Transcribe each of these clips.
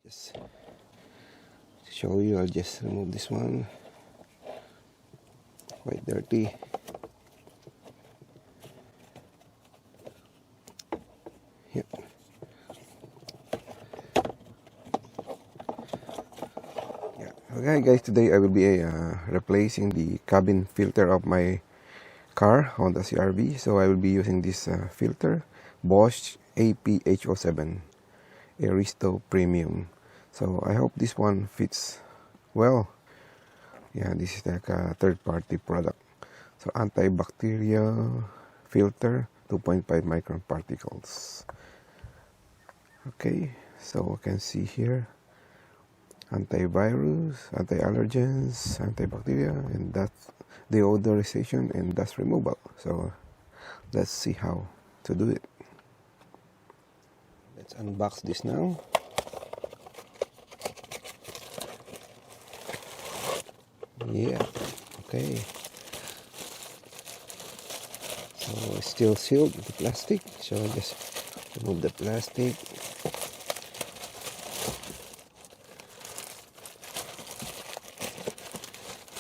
Just to show you, I'll just remove this one. Quite dirty. Yep. Yeah. Okay guys, today I will be replacing the cabin filter of my car, Honda CRV. So I will be using this filter, Bosch AP-H07 Aristo Premium. So I hope this one fits well. Yeah, this is like a third-party product. So antibacterial filter, 2.5 micron particles. Okay, so you can see here, antivirus, anti-allergens, antibacterial, and that's deodorization and dust removal. So let's see how to do it. Let's unbox this now. Yeah, okay. So it's still sealed with the plastic, so just remove the plastic.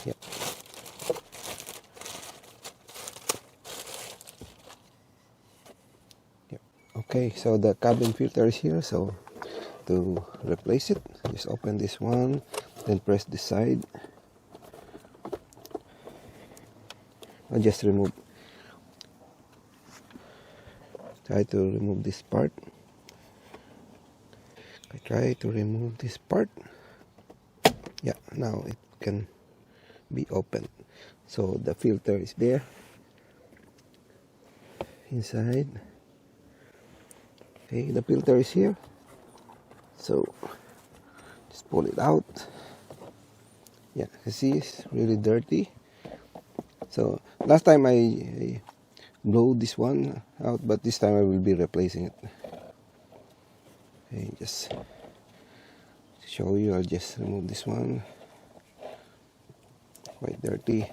Yep. Yep. Okay, so the cabin filter is here. So to replace it, just open this one, then press the side. I'll just try to remove this part. I try to remove this part. Yeah, now it can be opened. So the filter is there inside. Okay, the filter is here. So just pull it out. Yeah, you see it's really dirty. So last time I blew this one out, but this time I will be replacing it. Okay, just to show you, I'll just remove this one. Quite dirty.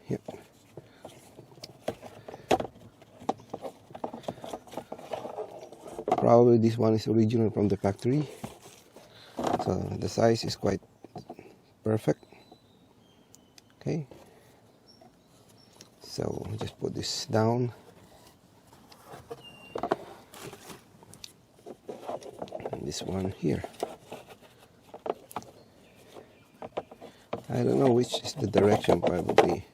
Yep. Probably this one is original from the factory. So the size is quite perfect. Okay, so just put this down. And this one here, I don't know which is the direction. Probably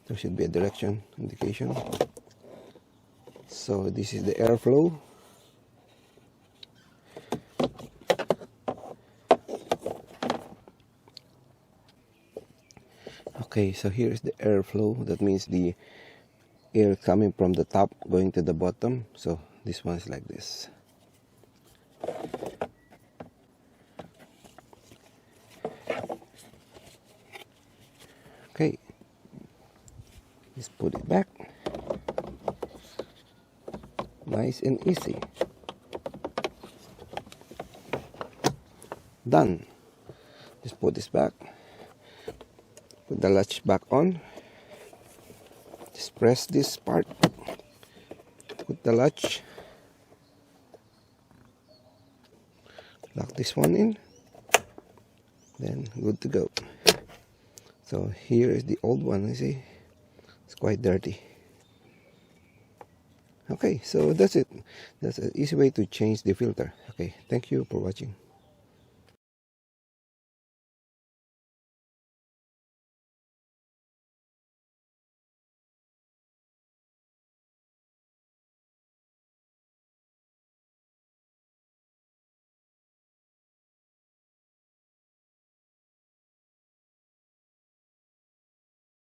there should be a direction indication. So this is the airflow. Okay, so here is the airflow. That means the air coming from the top going to the bottom. So this one is like this. Okay, just put it back. Nice and easy. Done. Just put this back. Put the latch back on. Just press this part. Put the latch. Lock this one in. Then good to go. So here is the old one, you see. It's quite dirty. Okay, so that's it. That's an easy way to change the filter. Okay, thank you for watching.